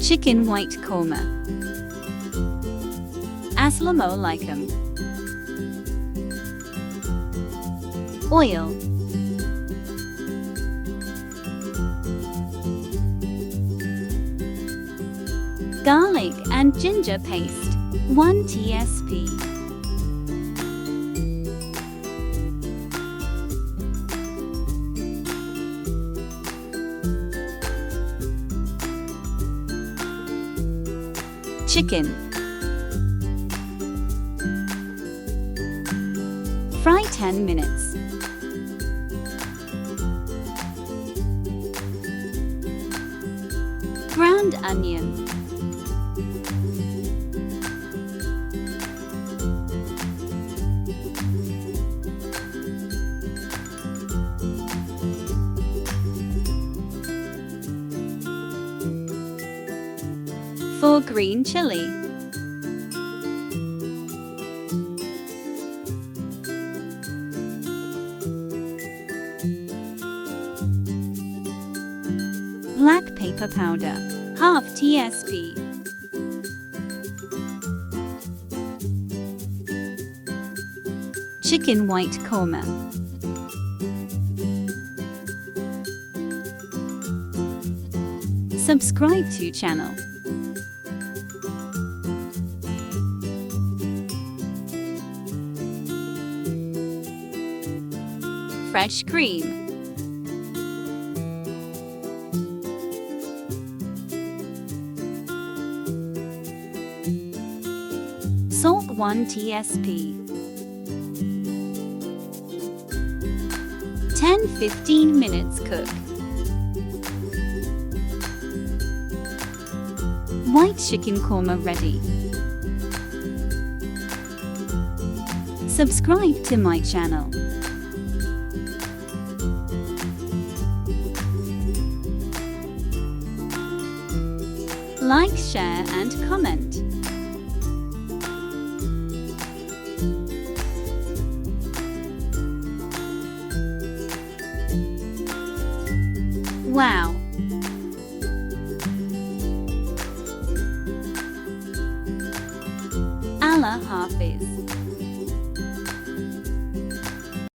Chicken white korma. Assalamu alaikum. Oil. Garlic and ginger paste, 1 tsp. Chicken. Fry 10 minutes. Ground onion. For green chili. Black pepper powder, half tsp. Chicken white korma. Subscribe to channel. Fresh cream. Salt 1 tsp. 10-15 minutes cook. White chicken korma ready. Subscribe to my channel. Like, share and comment. Wow! Allah Hafiz.